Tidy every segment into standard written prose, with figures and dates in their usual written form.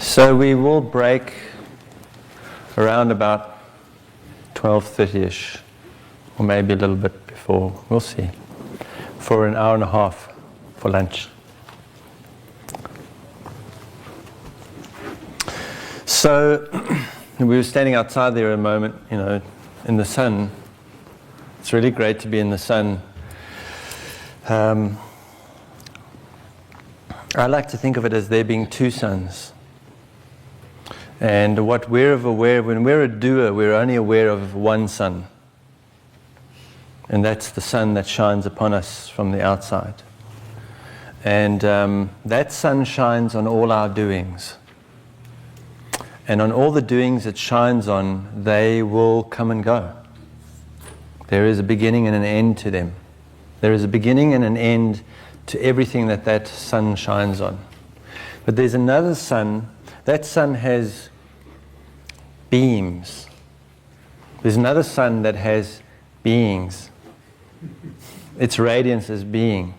So we will break around about 12:30ish, or maybe a little bit before, we'll see, for an hour and a half for lunch. So we were standing outside there a moment, in the sun. It's really great to be in the sun. I like to think of it as there being two suns. And what we're aware of, when we're a doer, we're only aware of one sun. And that's the sun that shines upon us from the outside. And that sun shines on all our doings. And on all the doings it shines on, they will come and go. There is a beginning and an end to them. There is a beginning and an end to everything that sun shines on. But there's another sun. That sun has beams. There's another sun that has beings. Its radiance is being.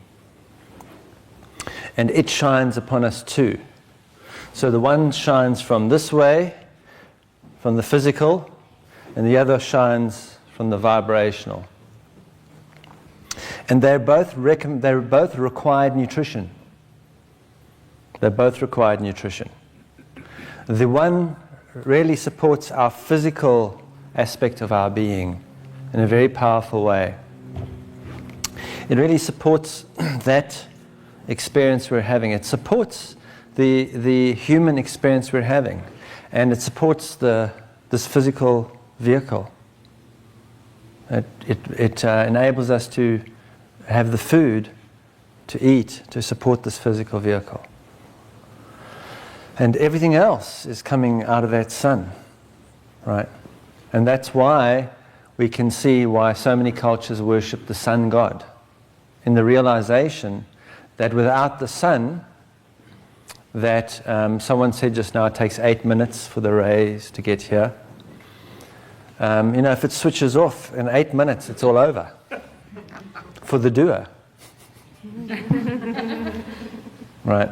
And it shines upon us too. So the one shines from this way, from the physical, and the other shines from the vibrational. And they're both required nutrition. They're both required nutrition. The one really supports our physical aspect of our being in a very powerful way. It really supports that experience we're having. It supports the human experience we're having, and it supports this physical vehicle. It enables us to have the food to eat to support this physical vehicle. And everything else is coming out of that sun, right? And that's why we can see why so many cultures worship the sun god, in the realization that without the sun, that someone said just now, it takes 8 minutes for the rays to get here. If it switches off in 8 minutes, it's all over for the doer. Right?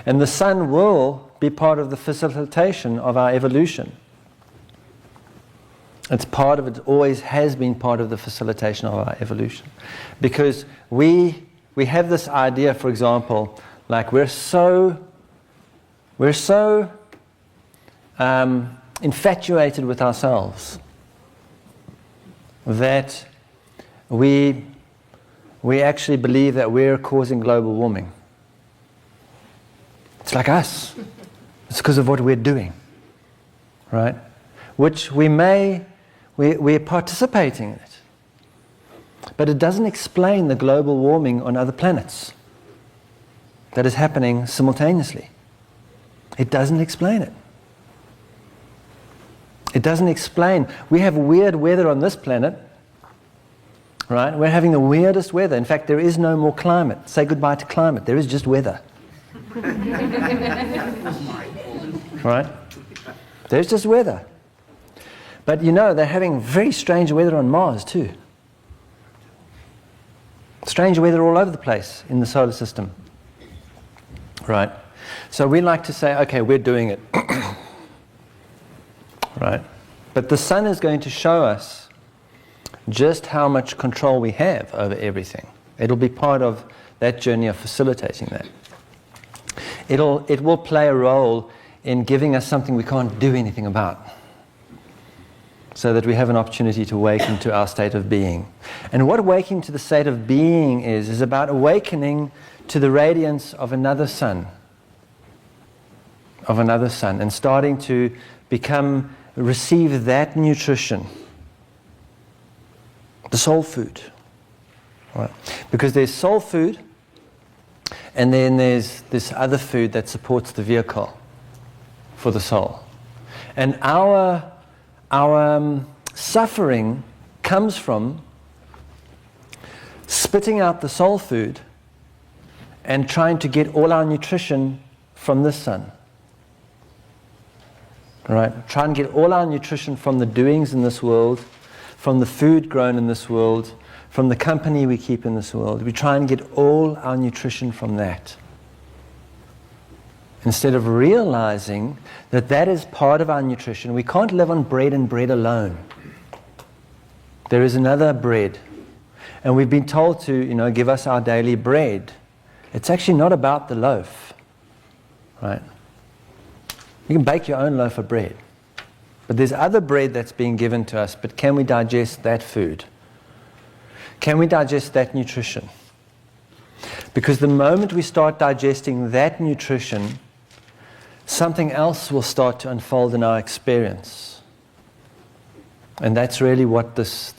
And the sun will be part of the facilitation of our evolution. It's part of it, always has been part of the facilitation of our evolution. Because we have this idea, for example, like we're so infatuated with ourselves that we actually believe that we're causing global warming. It's like us. It's because of what we're doing, right? Which we're participating in it. But it doesn't explain the global warming on other planets that is happening simultaneously. It doesn't explain it. It doesn't explain. We have weird weather on this planet, right? We're having the weirdest weather. In fact, there is no more climate. Say goodbye to climate. There is just weather. Right? There's just weather. But they're having very strange weather on Mars too. Strange weather all over the place in the solar system. Right? So we like to say, okay, we're doing it. Right? But the sun is going to show us just how much control we have over everything. It'll be part of that journey of facilitating that. It will play a role in giving us something we can't do anything about, so that we have an opportunity to awaken to our state of being. And what awakening to the state of being is about awakening to the radiance of another sun, and starting to receive that nutrition, the soul food. Right? Because there's soul food, and then there's this other food that supports the vehicle for the soul. And our suffering comes from spitting out the soul food and trying to get all our nutrition from this sun. Right? Try and get all our nutrition from the doings in this world, from the food grown in this world, from the company we keep in this world. We try and get all our nutrition from that. instead of realizing that that is part of our nutrition. We can't live on bread and bread alone. There is another bread. And we've been told to, give us our daily bread. It's actually not about the loaf, right? You can bake your own loaf of bread. But there's other bread that's being given to us, but can we digest that food? Can we digest that nutrition? Because the moment we start digesting that nutrition, something else will start to unfold in our experience. And that's really what this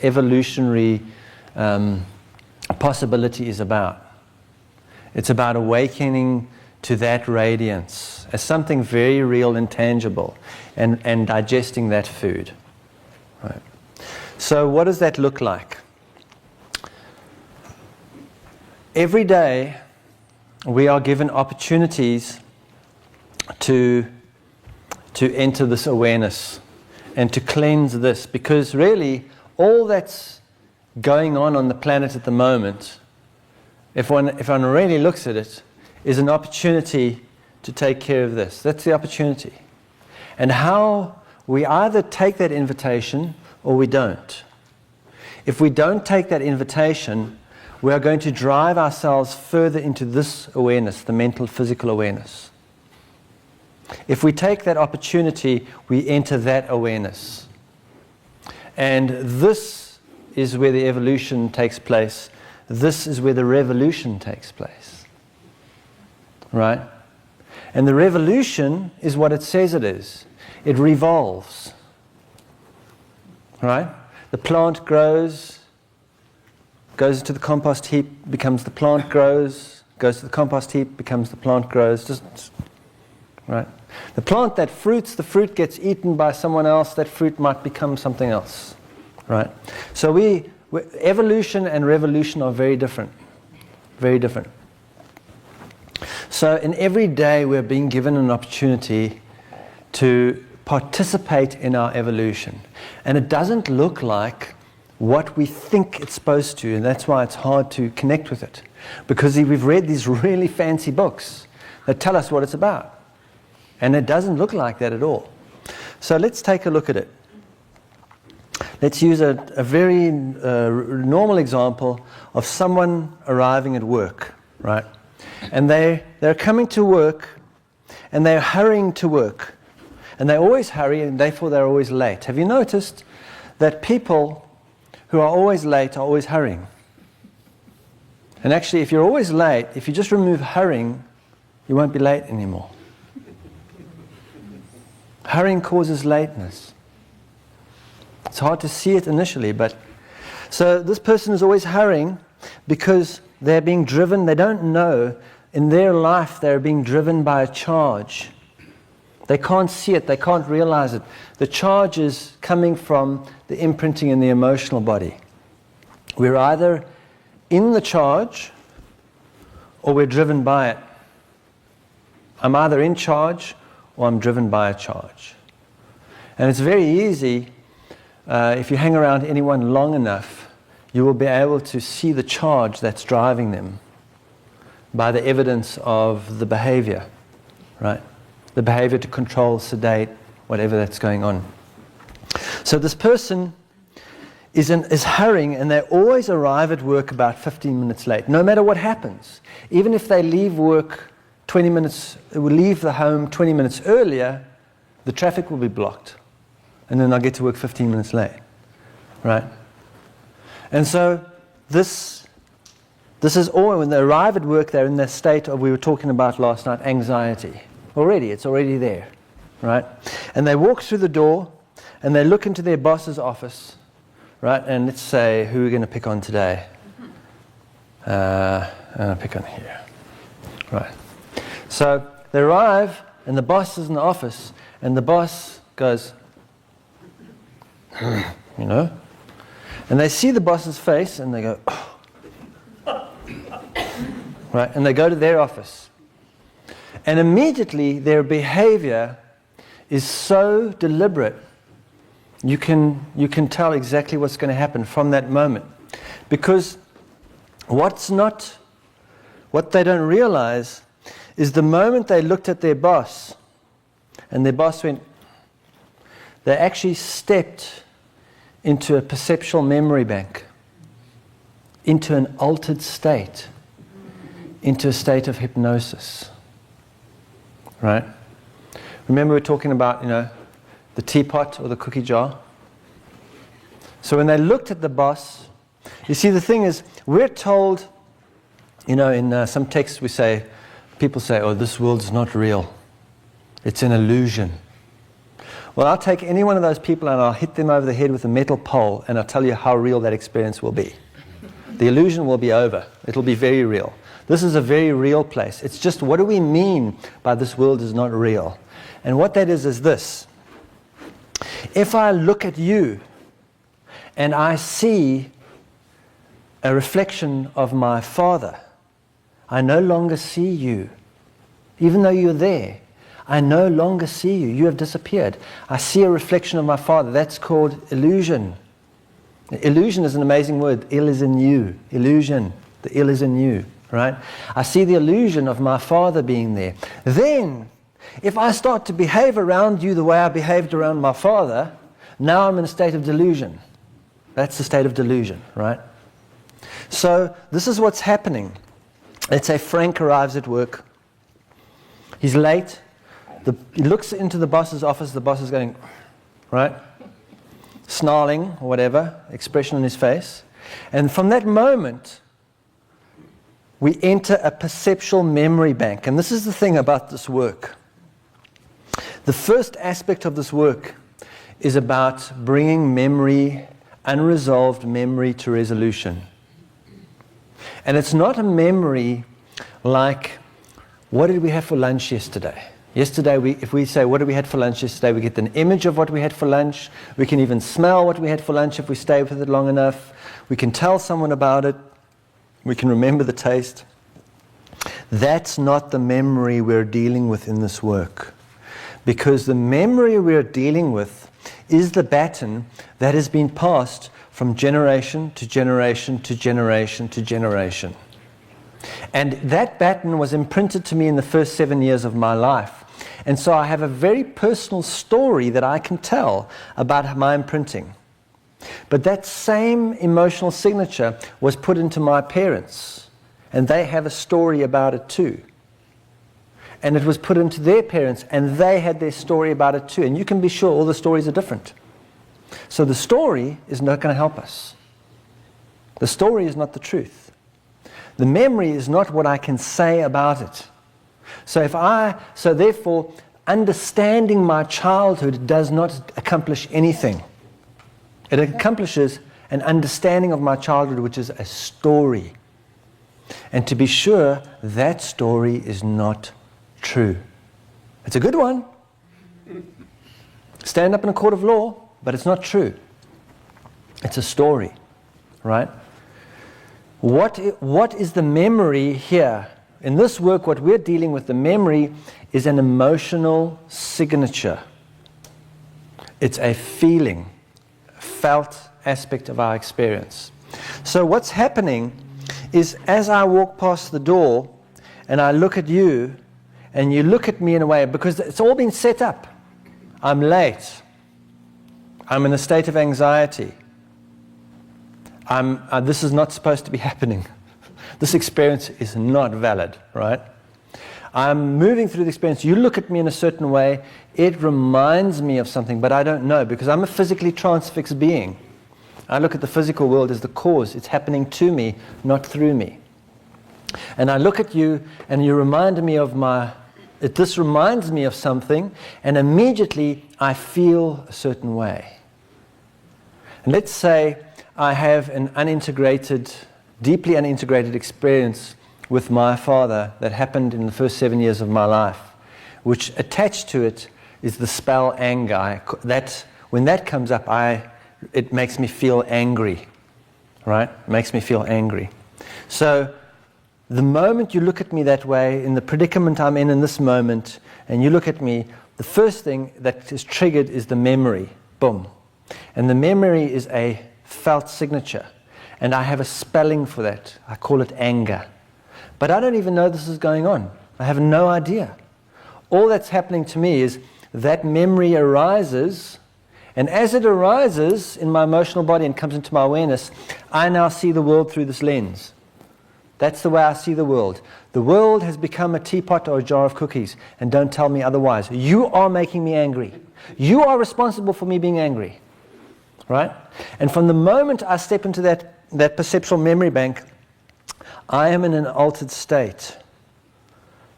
evolutionary possibility is about. It's about awakening to that radiance as something very real and tangible, and digesting that food. Right. So what does that look like? Every day we are given opportunities to enter this awareness and to cleanse this, because really all that's going on the planet at the moment, if one really looks at it, is an opportunity to take care of this. That's the opportunity. And how we either take that invitation or we don't. If we don't take that invitation, we are going to drive ourselves further into this awareness, the mental, physical awareness. If we take that opportunity, we enter that awareness. And this is where the evolution takes place. This is where the revolution takes place. Right? And the revolution is what it says it is. It revolves. Right? The plant grows, goes to the compost heap, becomes the plant grows, goes to the compost heap, becomes the plant grows. Right? The plant that fruits, the fruit gets eaten by someone else, that fruit might become something else. Right? So evolution and revolution are very different. Very different. So in every day we're being given an opportunity to participate in our evolution. And it doesn't look like what we think it's supposed to, and that's why it's hard to connect with it. Because we've read these really fancy books that tell us what it's about. And it doesn't look like that at all. So let's take a look at it. Let's use a very normal example of someone arriving at work, right? And they're coming to work, and they're hurrying to work. And they always hurry, and therefore they're always late. Have you noticed that people who are always late are always hurrying? And actually, if you're always late, if you just remove hurrying, you won't be late anymore. Hurrying causes lateness. It's hard to see it initially, but so this person is always hurrying because they're being driven. They don't know in their life they're being driven by a charge. They can't see it. They can't realize it. The charge is coming from the imprinting in the emotional body. We're either in the charge or we're driven by it. I'm either in charge or I'm driven by a charge. And it's very easy, if you hang around anyone long enough, you will be able to see the charge that's driving them by the evidence of the behavior, right? The behavior to control, sedate, whatever that's going on. So this person is hurrying, and they always arrive at work about 15 minutes late, no matter what happens. Even if they leave the home 20 minutes earlier, the traffic will be blocked. And then they'll get to work 15 minutes late. Right? And so this is all, when they arrive at work, they're in that state of, we were talking about last night, anxiety. It's already there. Right? And they walk through the door, and they look into their boss's office. Right? And let's say, who are we going to pick on today? I'll pick on here. Right. So they arrive, and the boss is in the office, and the boss goes, and they see the boss's face, and they go, oh. Right, and they go to their office. And immediately their behavior is so deliberate, you can tell exactly what's going to happen from that moment. Because what they don't realize is the moment they looked at their boss, and their boss went, they actually stepped into a perceptual memory bank, into an altered state, into a state of hypnosis. Right? Remember we were talking about, the teapot or the cookie jar? So when they looked at the boss, you see, the thing is, we're told, in some texts people say, oh, this world's not real. It's an illusion. Well, I'll take any one of those people and I'll hit them over the head with a metal pole and I'll tell you how real that experience will be. The illusion will be over. It'll be very real. This is a very real place. It's just, what do we mean by this world is not real? And what that is this. If I look at you and I see a reflection of my Father, I no longer see you. Even though you're there, I no longer see you. You have disappeared. I see a reflection of my Father. That's called illusion. Illusion is an amazing word. Il is in you. Illusion. The il is in you. Right? I see the illusion of my Father being there. Then, if I start to behave around you the way I behaved around my Father, now I'm in a state of delusion. That's the state of delusion, right? So, this is what's happening. Let's say Frank arrives at work. He's late. He looks into the boss's office. The boss is going, right? Snarling or whatever, expression on his face. And from that moment, we enter a perceptual memory bank. And this is the thing about this work. The first aspect of this work is about bringing memory, unresolved memory, to resolution. And it's not a memory like, what did we have for lunch yesterday? Yesterday, if we say, what did we have for lunch yesterday, we get an image of what we had for lunch. We can even smell what we had for lunch if we stay with it long enough. We can tell someone about it. We can remember the taste. That's not the memory we're dealing with in this work. Because the memory we're dealing with is the baton that has been passed from generation to generation to generation to generation. And that baton was imprinted to me in the first 7 years of my life. And so I have a very personal story that I can tell about my imprinting. But that same emotional signature was put into my parents, and they have a story about it too. And it was put into their parents, and they had their story about it too. And you can be sure all the stories are different. So the story is not going to help us. The story is not the truth. The memory is not what I can say about it. So therefore, understanding my childhood does not accomplish anything. It accomplishes an understanding of my childhood, which is a story. And to be sure, that story is not true. It's a good one. Stand up in a court of law, but it's not true. It's a story, right? What is the memory here? In this work, what we're dealing with, the memory, is an emotional signature. It's a feeling, a felt aspect of our experience. So what's happening is, as I walk past the door and I look at you and you look at me in a way, because it's all been set up. I'm late. I'm in a state of anxiety. This is not supposed to be happening. This experience is not valid, right? I'm moving through the experience. You look at me in a certain way. It reminds me of something, but I don't know, because I'm a physically transfixed being. I look at the physical world as the cause. It's happening to me, not through me. And I look at you, and you remind me of this reminds me of something, and immediately I feel a certain way. And let's say I have an deeply unintegrated experience with my father that happened in the first 7 years of my life, which attached to it is the spell anger. When that comes up, it makes me feel angry, right? It makes me feel angry. So the moment you look at me that way, in the predicament I'm in this moment, and you look at me, the first thing that is triggered is the memory. Boom. And the memory is a felt signature. And I have a spelling for that. I call it anger. But I don't even know this is going on. I have no idea. All that's happening to me is that memory arises, and as it arises in my emotional body and comes into my awareness, I now see the world through this lens. That's the way I see the world. The world has become a teapot or a jar of cookies, and don't tell me otherwise. You are making me angry. You are responsible for me being angry. Right? And from the moment I step into that perceptual memory bank, I am in an altered state.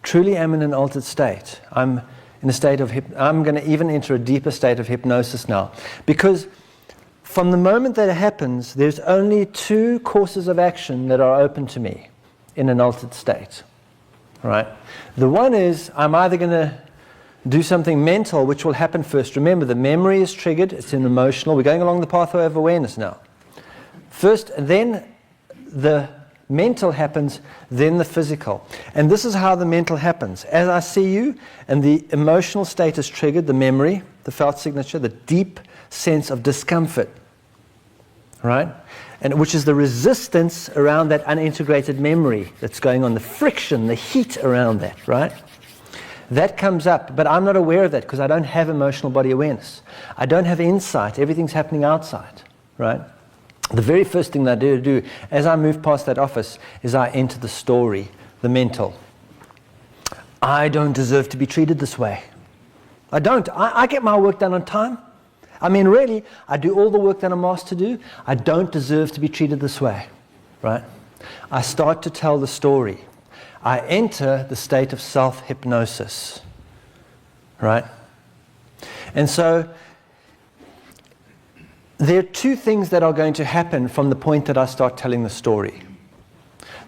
Truly am in an altered state. I'm in a state of I'm going to even enter a deeper state of hypnosis now. Because from the moment that it happens, there's only two courses of action that are open to me in an altered state. Right? The one is I'm either going to do something mental, which will happen first. Remember, the memory is triggered, it's an emotional. We're going along the pathway of awareness now. First, then the mental happens, then the physical. And this is how the mental happens. As I see you, and the emotional state is triggered, the memory, the felt signature, the deep sense of discomfort, right? And which is the resistance around that unintegrated memory that's going on, the friction, the heat around that, right? That comes up, but I'm not aware of that because I don't have emotional body awareness. I don't have insight. Everything's happening outside, right? The very first thing that I do as I move past that office is I enter the story, the mental. I don't deserve to be treated this way. I don't. I get my work done on time. I mean, really, I do all the work that I'm asked to do. I don't deserve to be treated this way, right? I start to tell the story. I enter the state of self-hypnosis, right? And so there are two things that are going to happen from the point that I start telling the story.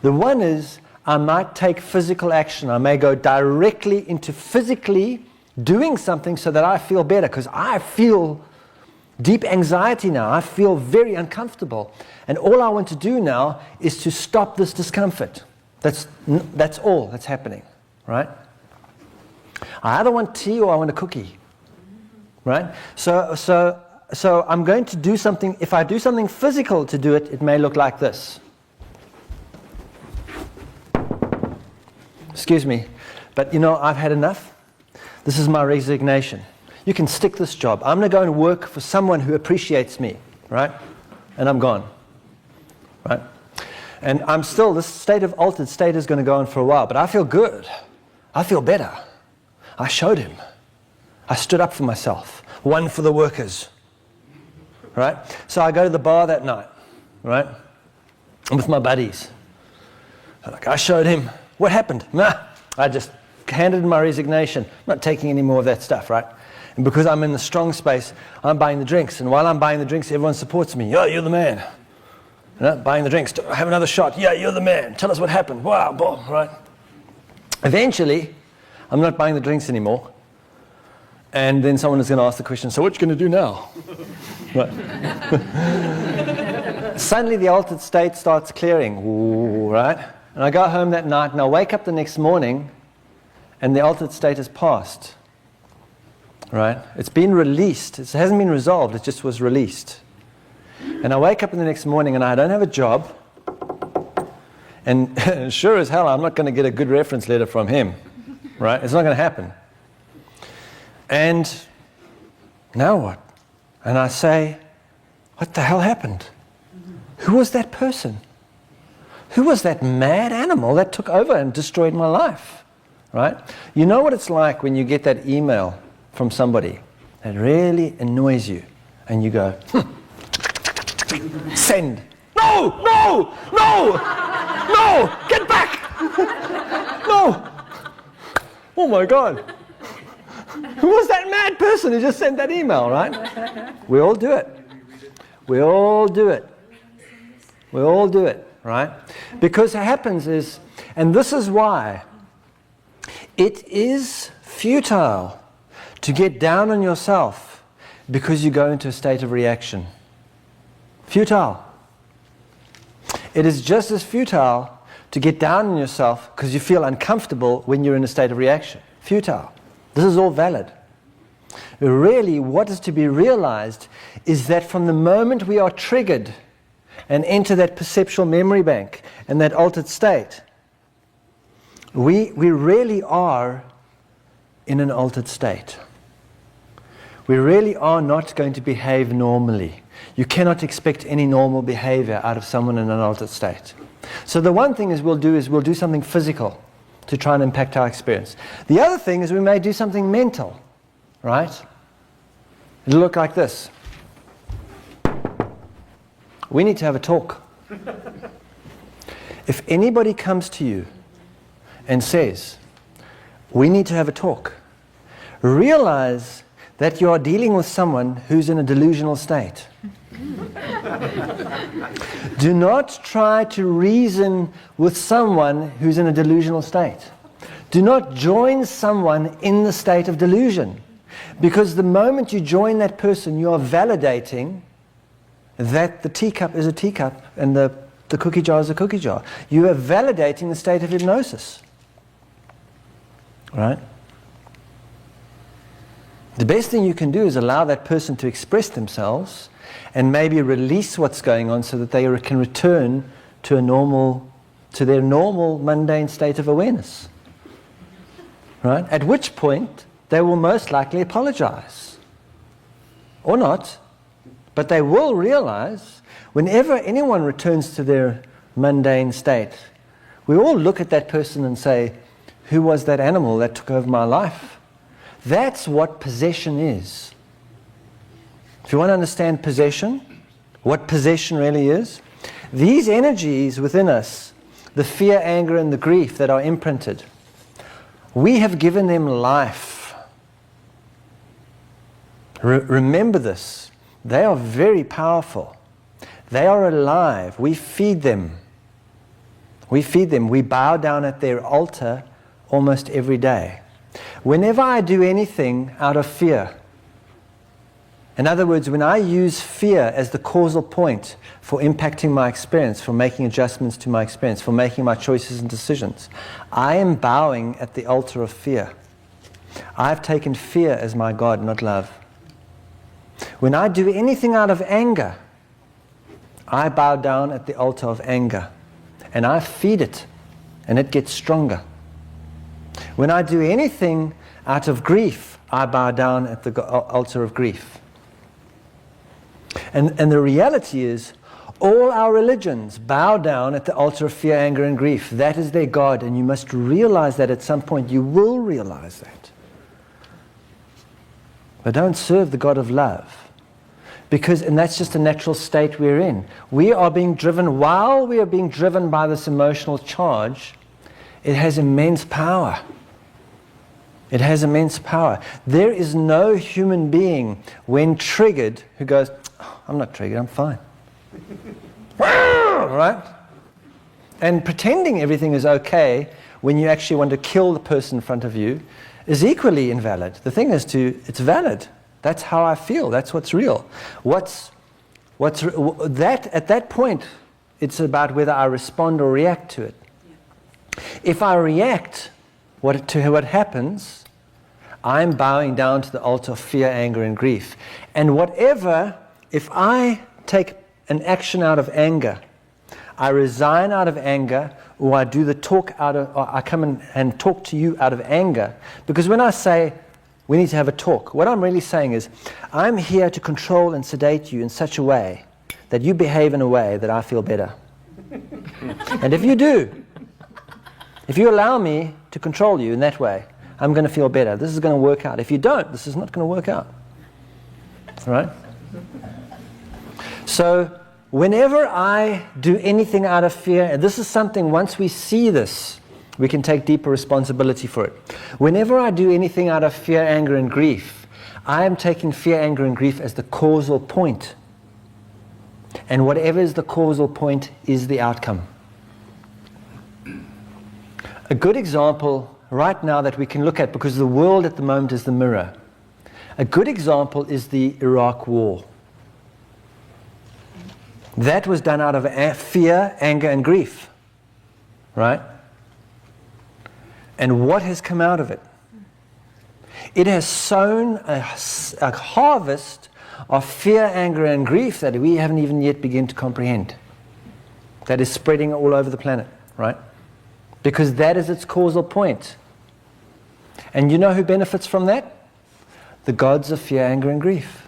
The one is I might take physical action. I may go directly into physically doing something so that I feel better, because I feel deep anxiety now. I feel very uncomfortable. And all I want to do now is to stop this discomfort. That's all that's happening, right? I either want tea or I want a cookie, right? So I'm going to do something. If I do something physical to do it, it may look like this. Excuse me, but I've had enough. This is my resignation. You can stick this job. I'm going to go and work for someone who appreciates me, right? And I'm gone, right? And I'm still, this state of altered state is going to go on for a while, but I feel good. I feel better. I showed him. I stood up for myself. One for the workers, right? So I go to the bar that night, right? I'm with my buddies. I showed him. What happened? I just handed in my resignation. I'm not taking any more of that stuff, right? And because I'm in the strong space, I'm buying the drinks. And while I'm buying the drinks, everyone supports me. Yeah, you're the man. Buying the drinks. Have another shot. Yeah, you're the man. Tell us what happened. Wow, boom, right? Eventually, I'm not buying the drinks anymore. And then someone is going to ask the question, so what are you going to do now? Right. Suddenly the altered state starts clearing. Ooh, right? And I go home that night and I wake up the next morning and the altered state has passed. Right? It's been released. It hasn't been resolved. It just was released. And I wake up in the next morning and I don't have a job. And sure as hell, I'm not going to get a good reference letter from him. Right? It's not going to happen. And now what? And I say, what the hell happened? Who was that person? Who was that mad animal that took over and destroyed my life? Right? You know what it's like when you get that email from somebody that really annoys you and you go, send. No, no, no, no, get back. No. Oh my God. Who was that mad person who just sent that email, right? We all do it. We all do it. We all do it, right? Because what happens is, and this is why, it is futile to get down on yourself because you go into a state of reaction. Futile. It is just as futile to get down on yourself because you feel uncomfortable when you're in a state of reaction. Futile. This is all valid. Really, what is to be realized is that from the moment we are triggered and enter that perceptual memory bank and that altered state, we really are in an altered state. We really are not going to behave normally. You cannot expect any normal behavior out of someone in an altered state. So the one thing we'll do something physical to try and impact our experience. The other thing is we may do something mental, right? It'll look like this. We need to have a talk. If anybody comes to you and says, we need to have a talk, realize that you are dealing with someone who's in a delusional state. Do not try to reason with someone who's in a delusional state. Do not join someone in the state of delusion. Because the moment you join that person, you are validating that the teacup is a teacup and the cookie jar is a cookie jar. You are validating the state of hypnosis. Right? The best thing you can do is allow that person to express themselves and maybe release what's going on so that they can return to their normal mundane state of awareness. Right? At which point they will most likely apologize. Or not. But they will realize whenever anyone returns to their mundane state, we all look at that person and say, who was that animal that took over my life? That's what possession is. If you want to understand possession, what possession really is, these energies within us, the fear, anger, and the grief that are imprinted, we have given them life. Remember this. They are very powerful. They are alive. We feed them. We feed them. We bow down at their altar almost every day. Whenever I do anything out of fear, in other words, when I use fear as the causal point for impacting my experience, for making adjustments to my experience, for making my choices and decisions, I am bowing at the altar of fear. I've taken fear as my God, not love. When I do anything out of anger, I bow down at the altar of anger, and I feed it, and it gets stronger. When I do anything out of grief, I bow down at the altar of grief. And the reality is, all our religions bow down at the altar of fear, anger, and grief. That is their God, and you must realize that at some point. You will realize that. But don't serve the God of love. And that's just a natural state we're in. We are being driven, while we are being driven by this emotional charge, it has immense power. It has immense power. There is no human being, when triggered, who goes, oh, I'm not triggered, I'm fine. Right? And pretending everything is okay when you actually want to kill the person in front of you is equally invalid. The thing is it's valid. That's how I feel. That's what's real. At that point, it's about whether I respond or react to it. If I react to what happens, I'm bowing down to the altar of fear, anger, and grief. And if I take an action out of anger, I resign out of anger, or I do the talk or I come and talk to you out of anger. Because when I say, we need to have a talk, what I'm really saying is, I'm here to control and sedate you in such a way that you behave in a way that I feel better. And if you do, if you allow me to control you in that way, I'm going to feel better. This is going to work out. If you don't, this is not going to work out. All right? So, whenever I do anything out of fear, and this is something, once we see this, we can take deeper responsibility for it. Whenever I do anything out of fear, anger, and grief, I am taking fear, anger, and grief as the causal point. And whatever is the causal point is the outcome. A good example right now that we can look at, because the world at the moment is the mirror. A good example is the Iraq War. That was done out of fear, anger, and grief. Right? And what has come out of it? It has sown a harvest of fear, anger, and grief that we haven't even yet begun to comprehend. That is spreading all over the planet, right? because that is its causal point. And you know who benefits from that? The gods of fear, anger, and grief.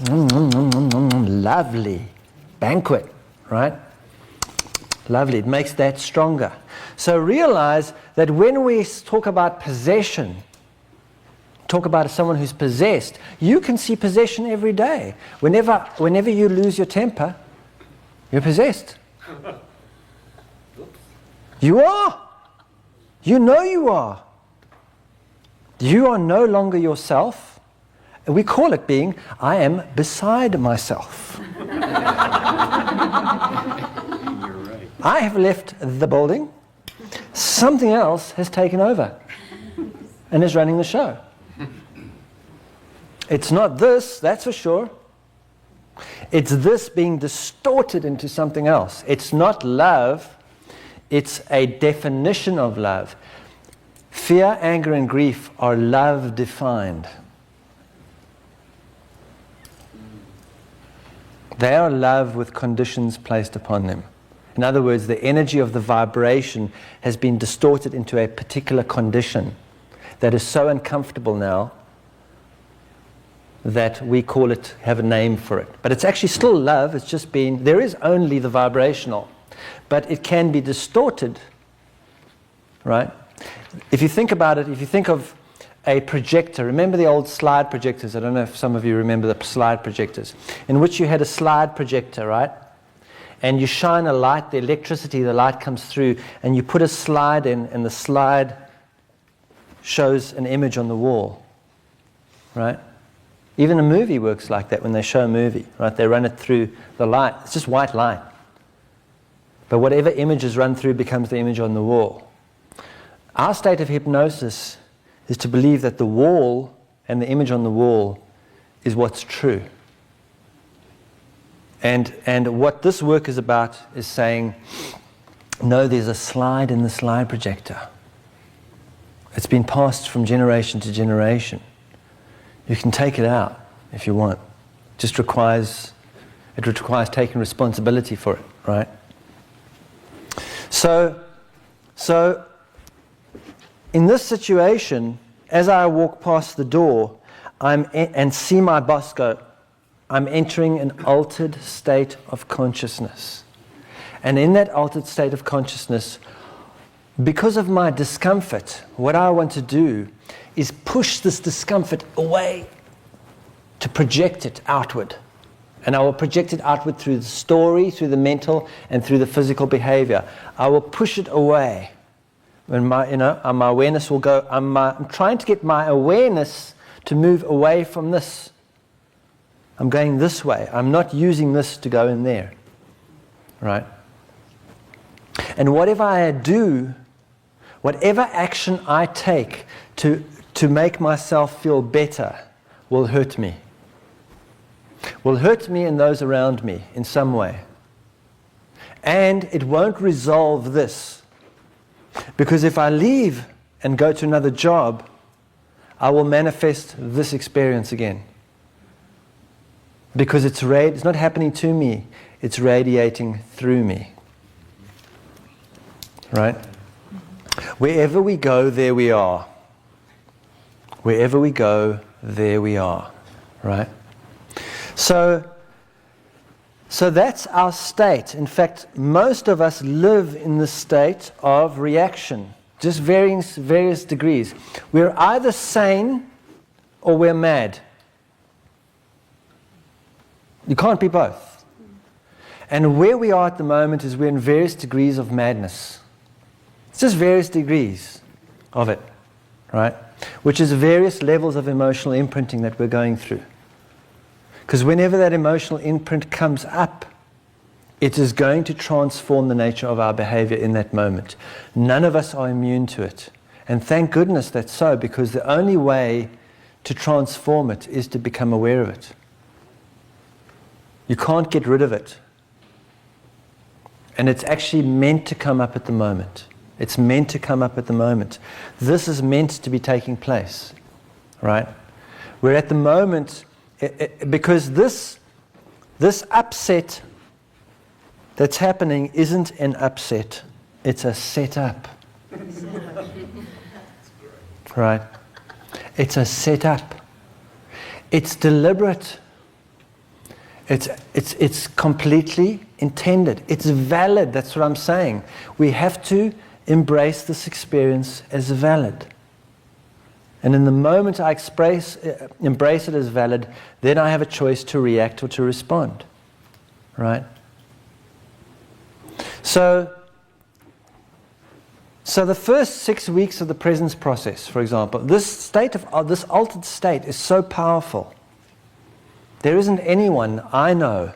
Lovely banquet, right? Lovely. It makes that stronger. So realize that when we talk about possession, talk about someone who's possessed, you can see possession every day. Whenever you lose your temper, you're possessed. You are. You know you are. You are no longer yourself. And we call it being, I am beside myself. I have left the building. Something else has taken over and is running the show. It's not this, that's for sure. It's this being distorted into something else. It's not love, it's a definition of love. Fear, anger, and grief are love defined. They are love with conditions placed upon them. In other words, the energy of the vibration has been distorted into a particular condition that is so uncomfortable now that we call it, have a name for it. But it's actually still love, it's just been, there is only the vibrational, but it can be distorted, right? If you think about it, if you think of a projector, remember the old slide projectors? I don't know if some of you remember the slide projectors, in which you had a slide projector, right? And you shine a light, the electricity, the light comes through, and you put a slide in, and the slide shows an image on the wall, right? Even a movie works like that when they show a movie, right? They run it through the light. It's just white light. But whatever image is run through becomes the image on the wall. Our state of hypnosis is to believe that the wall and the image on the wall is what's true. And what this work is about is saying, no, there's a slide in the slide projector. It's been passed from generation to generation. You can take it out if you want. It requires taking responsibility for it, right? So in this situation, as I walk past the door and see my boss go, I'm entering an altered state of consciousness. And in that altered state of consciousness, because of my discomfort, what I want to do is push this discomfort away to project it outward. And I will project it outward through the story, through the mental, and through the physical behavior. I will push it away. When my awareness will go, I'm trying to get my awareness to move away from this. I'm going this way. I'm not using this to go in there. Right? And whatever I do, whatever action I take to make myself feel better will hurt me. Will hurt me and those around me in some way. And it won't resolve this. Because if I leave and go to another job, I will manifest this experience again. Because it's not happening to me, it's radiating through me. Right? Wherever we go, there we are. Wherever we go, there we are. Right? So that's our state. In fact, most of us live in the state of reaction, just various degrees. We're either sane or we're mad. You can't be both. And where we are at the moment is we're in various degrees of madness. It's just various degrees of it, right? Which is various levels of emotional imprinting that we're going through. Because whenever that emotional imprint comes up, it is going to transform the nature of our behavior in that moment. None of us are immune to it. And thank goodness that's so, because the only way to transform it is to become aware of it. You can't get rid of it. And it's actually meant to come up at the moment. It's meant to come up at the moment. This is meant to be taking place, right? We're at the moment, because this upset that's happening isn't an upset, it's a setup. Right? It's a setup. It's deliberate. It's completely intended. It's valid. That's what I'm saying. We have to embrace this experience as valid. And in the moment I embrace it as valid, then I have a choice to react or to respond. Right? So the first 6 weeks of the presence process, for example, this altered state is so powerful. There isn't anyone I know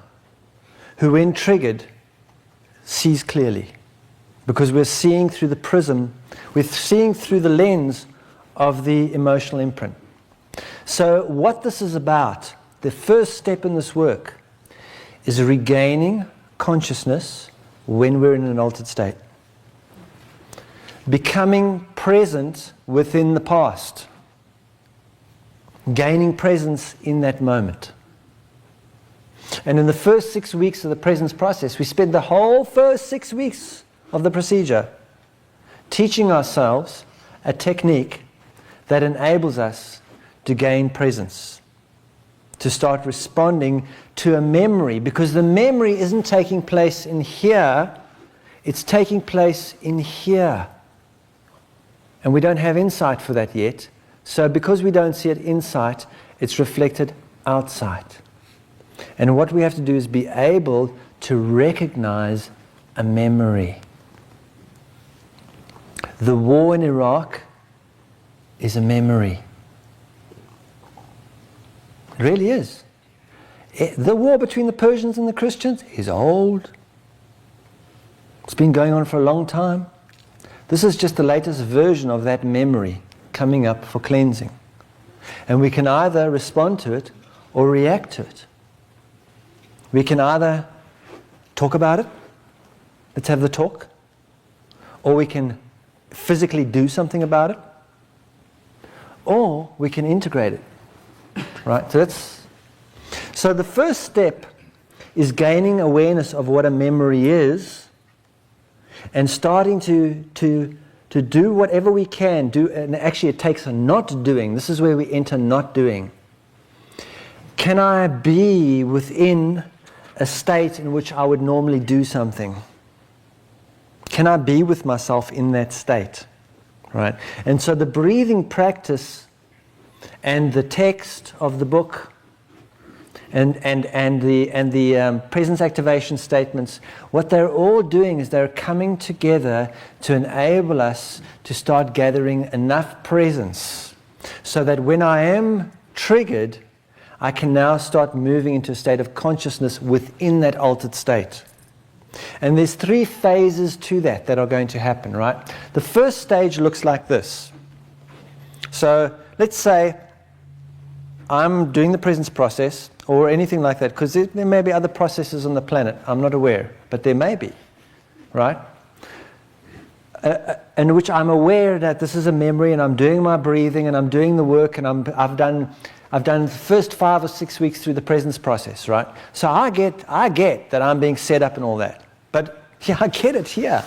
who, when triggered, sees clearly. Because we're seeing through the prism, we're seeing through the lens of the emotional imprint. So what this is about, the first step in this work, is regaining consciousness when we're in an altered state. Becoming present within the past. Gaining presence in that moment. And in the first 6 weeks of the presence process, we spend the whole first 6 weeks of the procedure teaching ourselves a technique that enables us to gain presence, to start responding to a memory, because the memory isn't taking place in here, it's taking place in here. And we don't have insight for that yet. So because we don't see it inside, it's reflected outside. And what we have to do is be able to recognize a memory. The war in Iraq is a memory. It really is. The war between the Persians and the Christians is old. It's been going on for a long time. This is just the latest version of that memory coming up for cleansing. And we can either respond to it or react to it. We can either talk about it, let's have the talk, or we can physically do something about it, or we can integrate it. Right? So the first step is gaining awareness of what a memory is and starting to do whatever we can do. And actually it takes a not doing. This is where we enter not doing. Can I be within a state in which I would normally do something? Can I be with myself in that state? Right? And so the breathing practice and the text of the book and the presence activation statements, what they're all doing is they're coming together to enable us to start gathering enough presence so that when I am triggered, I can now start moving into a state of consciousness within that altered state. And there's 3 phases to that are going to happen, right? The first stage looks like this. So let's say I'm doing the presence process or anything like that, because there may be other processes on the planet, I'm not aware, but there may be, right? In which I'm aware that this is a memory and I'm doing my breathing and I'm doing the work and I've done the first 5 or 6 weeks through the presence process, right? So I get that I'm being set up and all that. But yeah, I get it here.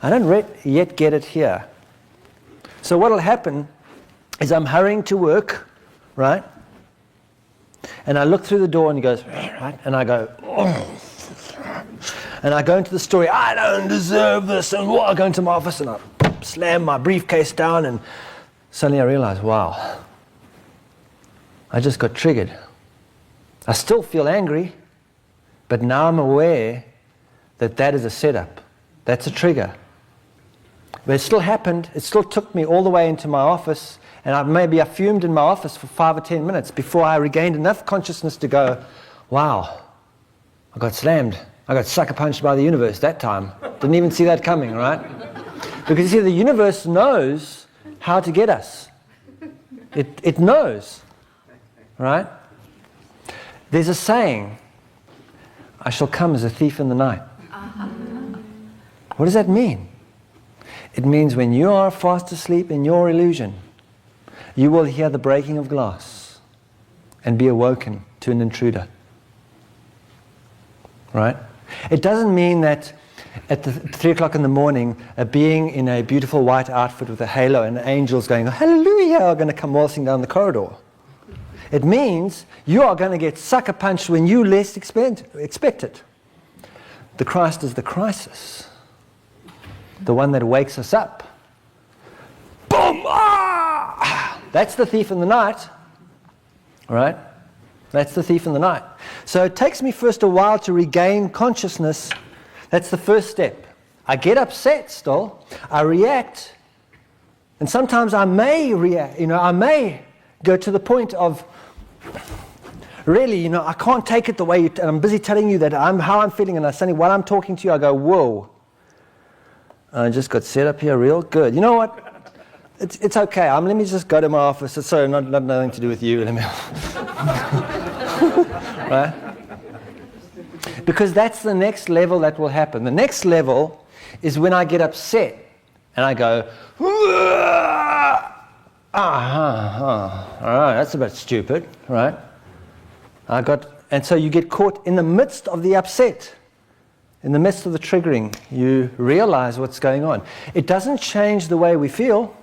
I don't yet get it here. So what will happen is I'm hurrying to work, right? And I look through the door and he goes, right? And I go, oh. And I go into the story, I don't deserve this. And I go into my office and I slam my briefcase down and suddenly I realize, wow, I just got triggered. I still feel angry, but now I'm aware that that is a setup. That's a trigger. But it still happened. It still took me all the way into my office, and I fumed in my office for 5 or 10 minutes before I regained enough consciousness to go, wow, I got slammed. I got sucker punched by the universe that time. Didn't even see that coming, right? Because you see, the universe knows how to get us. It knows, right? There's a saying, I shall come as a thief in the night. What does that mean? It means when you are fast asleep in your illusion, you will hear the breaking of glass and be awoken to an intruder. Right? It doesn't mean that at 3 o'clock in the morning, a being in a beautiful white outfit with a halo and angels going, hallelujah, are going to come waltzing down the corridor. It means you are going to get sucker punched when you least expect it. The Christ is the crisis, the one that wakes us up. Boom! Ah! That's the thief in the night, right? That's the thief in the night. So it takes me first a while to regain consciousness. That's the first step. I get upset still, I react, and sometimes I may react, I may go to the point of, really, I can't take it the way and I'm busy telling you that how I'm feeling, and suddenly while I'm talking to you, I go, whoa, I just got set up here real good. You know what? It's okay. Let me just go to my office. It's sorry, not nothing to do with you. Right? Because that's the next level that will happen. The next level is when I get upset and I go, all right, that's a bit stupid, right? And so you get caught in the midst of the upset, in the midst of the triggering. You realize what's going on. It doesn't change the way we feel.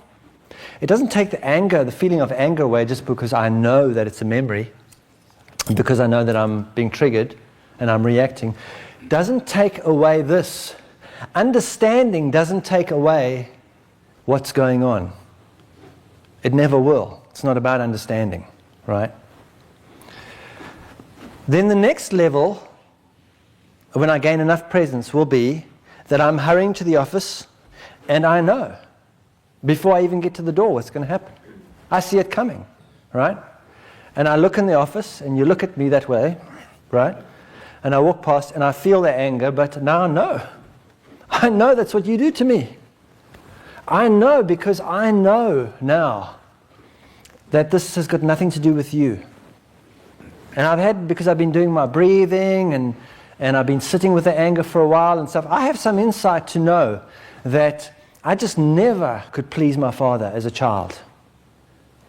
It doesn't take the feeling of anger away just because I know that it's a memory, because I know that I'm being triggered and I'm reacting. Doesn't take away this. Understanding doesn't take away what's going on. It never will. It's not about understanding, right? Then the next level, when I gain enough presence, will be that I'm hurrying to the office and I know before I even get to the door what's going to happen. I see it coming, right? And I look in the office and you look at me that way, right? And I walk past and I feel the anger, but now I know. I know that's what you do to me. I know because I know now that this has got nothing to do with you. And because I've been doing my breathing and I've been sitting with the anger for a while and stuff, I have some insight to know that I just never could please my father as a child.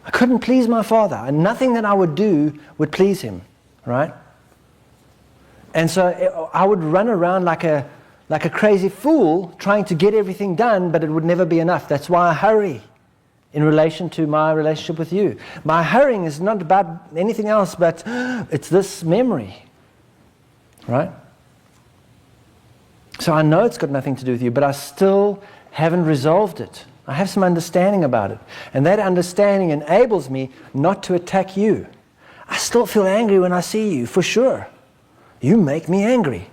I couldn't please my father, and nothing that I would do would please him, right? And so I would run around like a crazy fool trying to get everything done, but it would never be enough. That's why I hurry in relation to my relationship with you. My hurrying is not about anything else, but it's this memory, right? So I know it's got nothing to do with you, but I still haven't resolved it. I have some understanding about it. And that understanding enables me not to attack you. I still feel angry when I see you, for sure. You make me angry.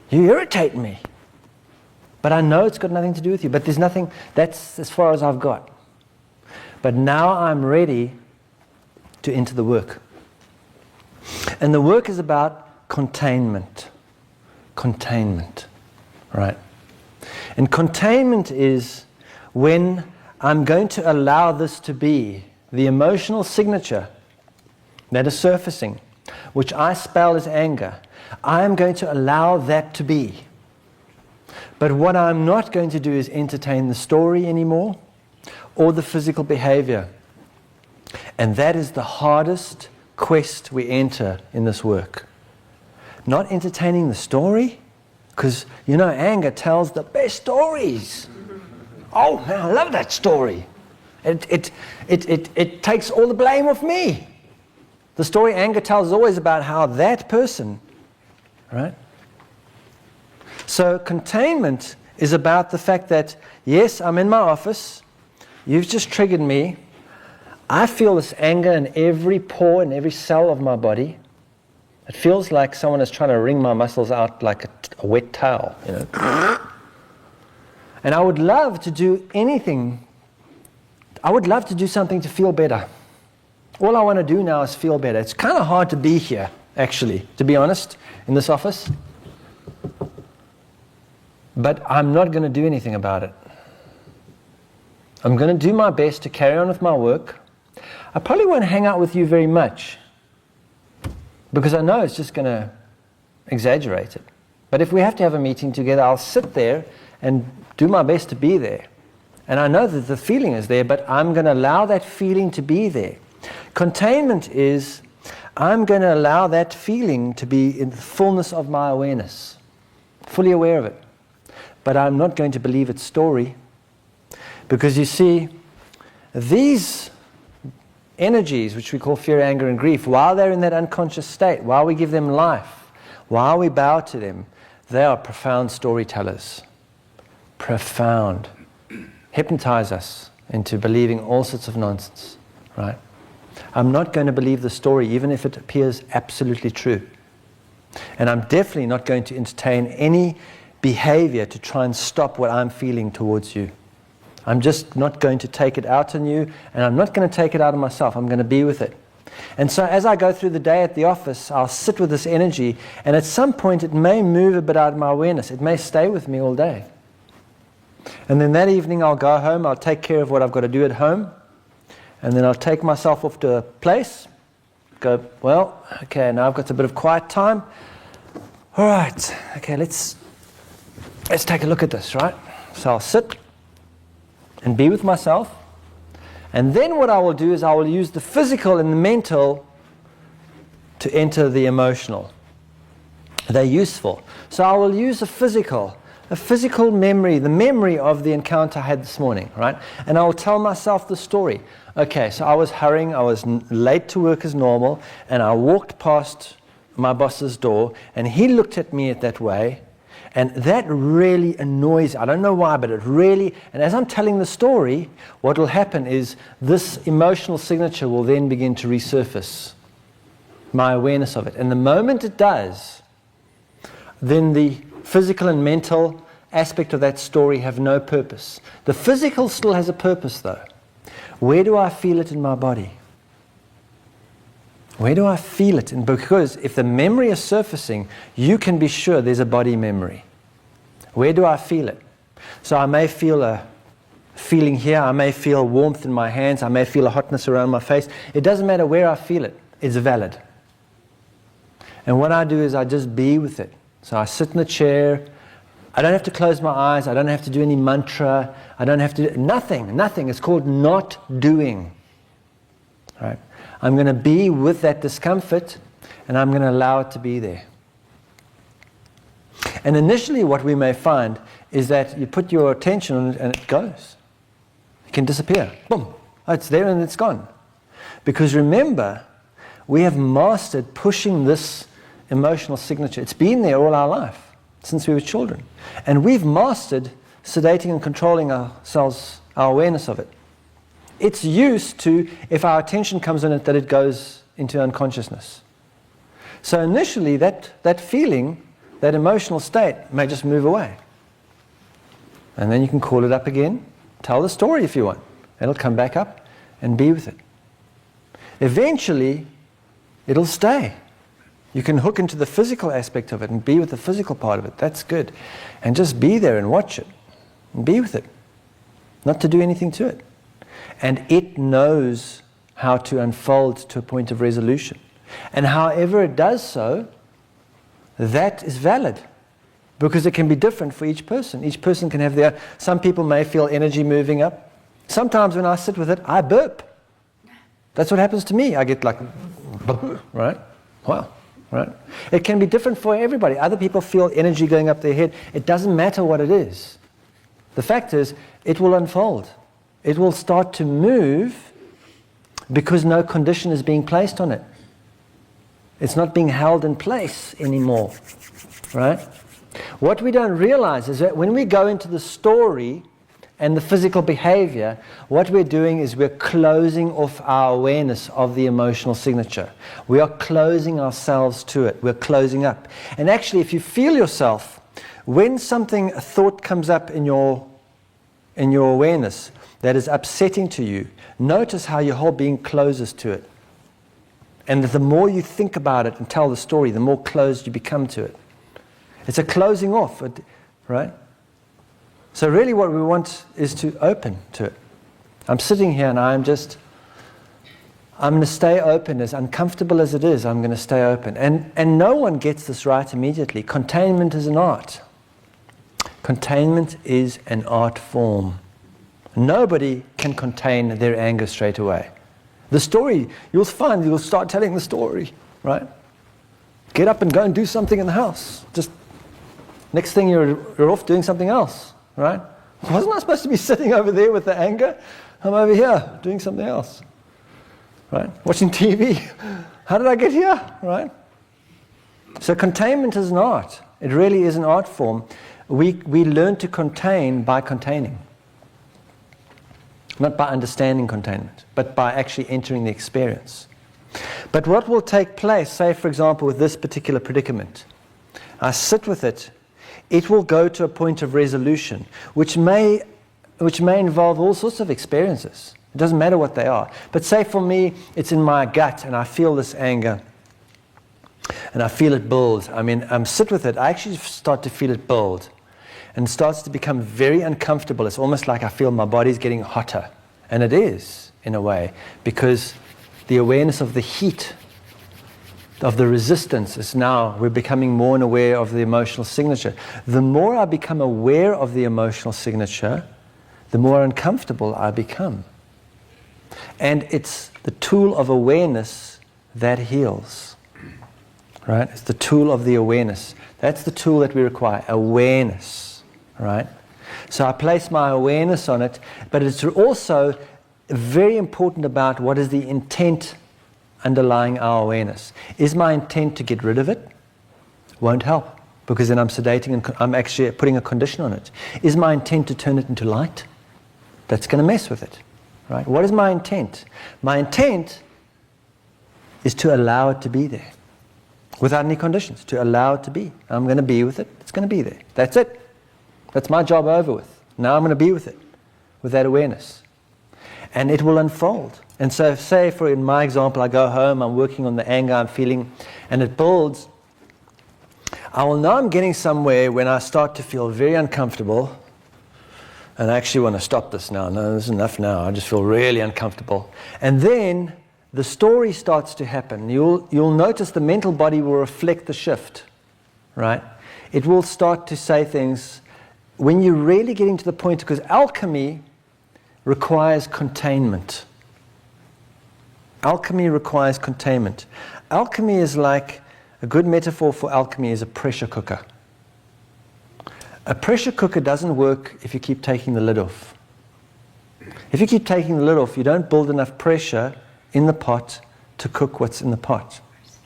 You irritate me. But I know it's got nothing to do with you. But there's nothing, that's as far as I've got. But now I'm ready to enter the work. And the work is about containment. Containment, right? And containment is when I'm going to allow this to be the emotional signature that is surfacing, which I spell as anger. I am going to allow that to be. But what I'm not going to do is entertain the story anymore or the physical behavior. And that is the hardest quest we enter in this work. Not entertaining the story, because anger tells the best stories. Oh man, I love that story. It takes all the blame off me. The story anger tells is always about how that person, right? So containment is about the fact that, yes, I'm in my office, you've just triggered me, I feel this anger in every pore and every cell of my body. It feels like someone is trying to wring my muscles out like a wet towel, And I would love to do anything. I would love to do something to feel better. All I want to do now is feel better. It's kind of hard to be here, actually, to be honest, in this office. But I'm not going to do anything about it. I'm going to do my best to carry on with my work. I probably won't hang out with you very much, because I know it's just going to exaggerate it. But if we have to have a meeting together, I'll sit there and do my best to be there. And I know that the feeling is there, but I'm going to allow that feeling to be there. Containment is, I'm going to allow that feeling to be in the fullness of my awareness. fully aware of it. But I'm not going to believe its story. Because you see, these energies, which we call fear, anger, and grief, while they're in that unconscious state, while we give them life, while we bow to them, they are profound storytellers. Profound. Hypnotize us into believing all sorts of nonsense, right? I'm not going to believe the story, even if it appears absolutely true. And I'm definitely not going to entertain any behavior to try and stop what I'm feeling towards you. I'm just not going to take it out on you, and I'm not going to take it out on myself. I'm going to be with it. And so as I go through the day at the office, I'll sit with this energy, and at some point it may move a bit out of my awareness. It may stay with me all day. And then that evening I'll go home, I'll take care of what I've got to do at home, and then I'll take myself off to a place, go, well, okay, now I've got a bit of quiet time. All right, okay, let's take a look at this, right? So I'll sit and be with myself. And then what I will do is I will use the physical and the mental to enter the emotional. They're useful. So I will use a physical memory, the memory of the encounter I had this morning, right? And I will tell myself the story. Okay, so I was hurrying, I was late to work as normal, and I walked past my boss's door, and he looked at me that way. And that really annoys, I don't know why, but it really, and as I'm telling the story, what will happen is this emotional signature will then begin to resurface, my awareness of it. And the moment it does, then the physical and mental aspect of that story have no purpose. The physical still has a purpose though. Where do I feel it in my body? Where do I feel it? And because if the memory is surfacing, you can be sure there's a body memory. Where do I feel it? So I may feel a feeling here, I may feel warmth in my hands, I may feel a hotness around my face. It doesn't matter where I feel it, it's valid. And what I do is I just be with it. So I sit in the chair, I don't have to close my eyes, I don't have to do any mantra, I don't have to do nothing. It's called not doing. Right? I'm going to be with that discomfort, and I'm going to allow it to be there. And initially what we may find is that you put your attention on it and it goes. It can disappear. Boom. Oh, it's there and it's gone. Because remember, we have mastered pushing this emotional signature. It's been there all our life, since we were children. And we've mastered sedating and controlling ourselves, our awareness of it. It's used to, if our attention comes on it, that it goes into unconsciousness. So initially, that feeling, that emotional state may just move away. And then you can call it up again, tell the story if you want. It'll come back up and be with it. Eventually, it'll stay. You can hook into the physical aspect of it and be with the physical part of it. That's good. And just be there and watch it. And be with it. Not to do anything to it. And it knows how to unfold to a point of resolution. And however it does so, that is valid. Because it can be different for each person. Each person can have their... Some people may feel energy moving up. Sometimes when I sit with it, I burp. That's what happens to me. I get like... Right? Wow. Right? It can be different for everybody. Other people feel energy going up their head. It doesn't matter what it is. The fact is, it will unfold. It will start to move because no condition is being placed on it. It's not being held in place anymore, right? What we don't realize is that when we go into the story and the physical behavior, what we're doing is we're closing off our awareness of the emotional signature. We are closing ourselves to it. We're closing up. And actually, if you feel yourself, when a thought comes up in your awareness that is upsetting to you, notice how your whole being closes to it. And the more you think about it and tell the story, the more closed you become to it. It's a closing off, right? So really what we want is to open to it. I'm sitting here and I'm going to stay open. As uncomfortable as it is, I'm going to stay open. And no one gets this right immediately. Containment is an art. Containment is an art form. Nobody can contain their anger straight away. The story, you'll start telling the story, right? Get up and go and do something in the house. Just Next thing you're off doing something else, right? Wasn't I supposed to be sitting over there with the anger? I'm over here doing something else, right? Watching TV. How did I get here, right? So containment is an art. It really is an art form. We learn to contain by containing. Not by understanding containment, but by actually entering the experience. But what will take place, say for example with this particular predicament, I sit with it, it will go to a point of resolution, which may involve all sorts of experiences. It doesn't matter what they are. But say for me, it's in my gut and I feel this anger and I feel it build. I mean, I'm sit with it, I actually start to feel it build. And it starts to become very uncomfortable. It's almost like I feel my body's getting hotter. And it is, in a way, because the awareness of the heat, of the resistance is now, we're becoming more and aware of the emotional signature. The more I become aware of the emotional signature, the more uncomfortable I become. And it's the tool of awareness that heals. Right? It's the tool of the awareness. That's the tool that we require, awareness. Right? So I place my awareness on it, but it's also very important about what is the intent underlying our awareness. Is my intent to get rid of it? Won't help, because then I'm sedating and I'm actually putting a condition on it. Is my intent to turn it into light? That's going to mess with it. Right? What is my intent? My intent is to allow it to be there, without any conditions, to allow it to be. I'm going to be with it. It's going to be there. That's it. That's my job over with. Now I'm going to be with it, with that awareness. And it will unfold. And so say, for in my example, I go home, I'm working on the anger I'm feeling, and it builds. I will know I'm getting somewhere when I start to feel very uncomfortable, and I actually want to stop this now. No, this is enough now. I just feel really uncomfortable. And then the story starts to happen. You'll notice the mental body will reflect the shift, right? It will start to say things when you're really getting to the point, because alchemy requires containment. Alchemy requires containment. Alchemy is like, a good metaphor for alchemy is a pressure cooker. A pressure cooker doesn't work if you keep taking the lid off. If you keep taking the lid off, you don't build enough pressure in the pot to cook what's in the pot,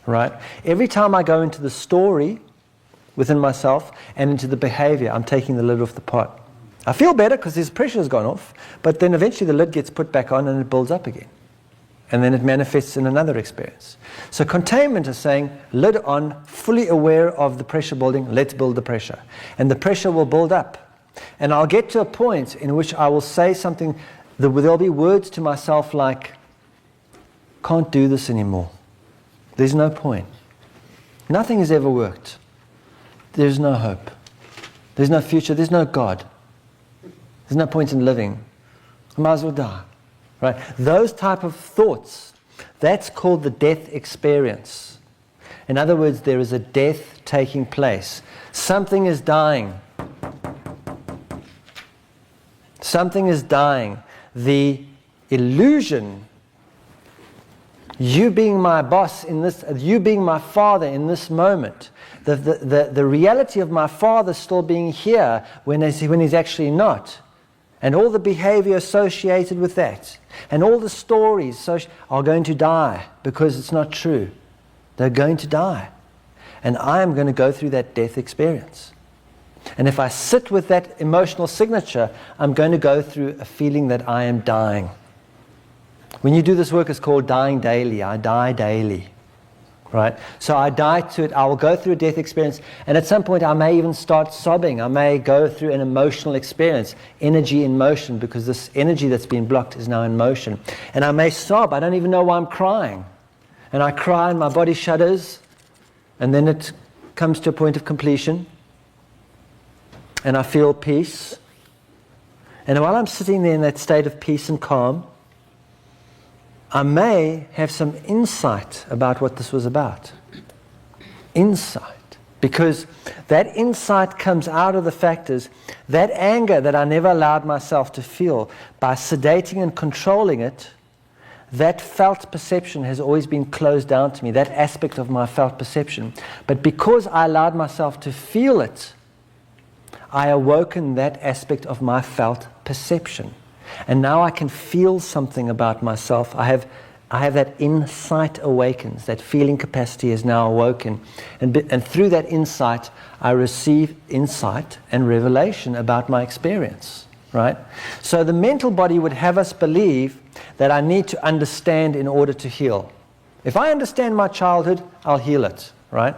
right? Every time I go into the story within myself and into the behavior, I'm taking the lid off the pot. I feel better because this pressure has gone off, but then eventually the lid gets put back on and it builds up again. And then it manifests in another experience. So containment is saying, lid on, fully aware of the pressure building, let's build the pressure. And the pressure will build up. And I'll get to a point in which I will say something, there'll be words to myself like, can't do this anymore. There's no point. Nothing has ever worked. There's no hope. There's no future. There's no God. There's no point in living. I might as well die. Right? Those type of thoughts, that's called the death experience. In other words, there is a death taking place. Something is dying. Something is dying. The illusion, you being my boss in this, you being my father in this moment, the reality of my father still being here when he's actually not, and all the behavior associated with that, and all the stories are going to die because it's not true. They're going to die. And I am going to go through that death experience. And if I sit with that emotional signature, I'm going to go through a feeling that I am dying. When you do this work, it's called dying daily. I die daily. Right? So I die to it. I will go through a death experience, and at some point I may even start sobbing. I may go through an emotional experience, energy in motion, because this energy that's been blocked is now in motion. And I may sob. I don't even know why I'm crying. And I cry and my body shudders, and then it comes to a point of completion, and I feel peace. And while I'm sitting there in that state of peace and calm, I may have some insight about what this was about. Insight. Because that insight comes out of the factors, that anger that I never allowed myself to feel, by sedating and controlling it, that felt perception has always been closed down to me, that aspect of my felt perception. But because I allowed myself to feel it, I awoken that aspect of my felt perception. And now I can feel something about myself. I have that insight awakens. That feeling capacity is now awoken. And through that insight, I receive insight and revelation about my experience. Right? So the mental body would have us believe that I need to understand in order to heal. If I understand my childhood, I'll heal it. Right?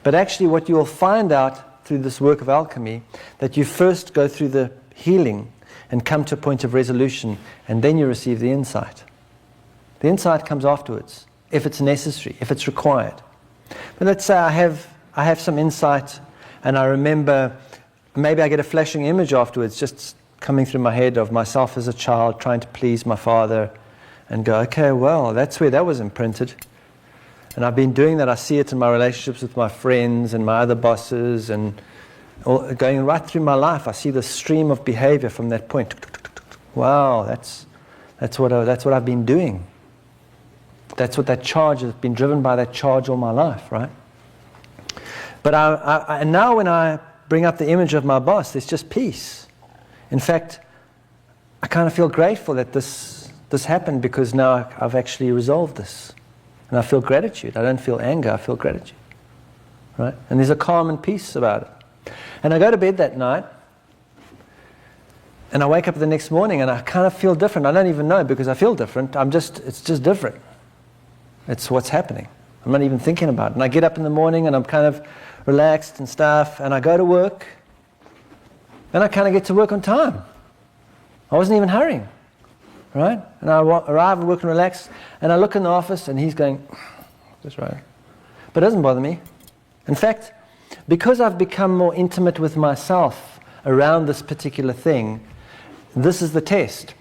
But actually what you'll find out through this work of alchemy, that you first go through the healing and come to a point of resolution, and then you receive the insight. The insight comes afterwards, if it's necessary, if it's required. But let's say I have some insight, and I remember, maybe I get a flashing image afterwards, just coming through my head of myself as a child trying to please my father, and go, okay, well, that's where that was imprinted. And I've been doing that. I see it in my relationships with my friends and my other bosses, and going right through my life. I see the stream of behavior from that point. Wow, that's what I've been doing. That's what that charge has been driven by, that charge all my life, right? But and now when I bring up the image of my boss, there's just peace. In fact, I kind of feel grateful that this happened, because now I've actually resolved this. And I feel gratitude. I don't feel anger, I feel gratitude. Right? And there's a calm and peace about it. And I go to bed that night, and I wake up the next morning, and I kind of feel different. I don't even know, because I feel different. It's just different. It's what's happening. I'm not even thinking about it. And I get up in the morning, and I'm kind of relaxed and stuff, and I go to work, and I kind of get to work on time. I wasn't even hurrying. Right? And I arrive at work and relax, and I look in the office, and he's going, that's right. But it doesn't bother me. In fact, because I've become more intimate with myself around this particular thing, this is the test.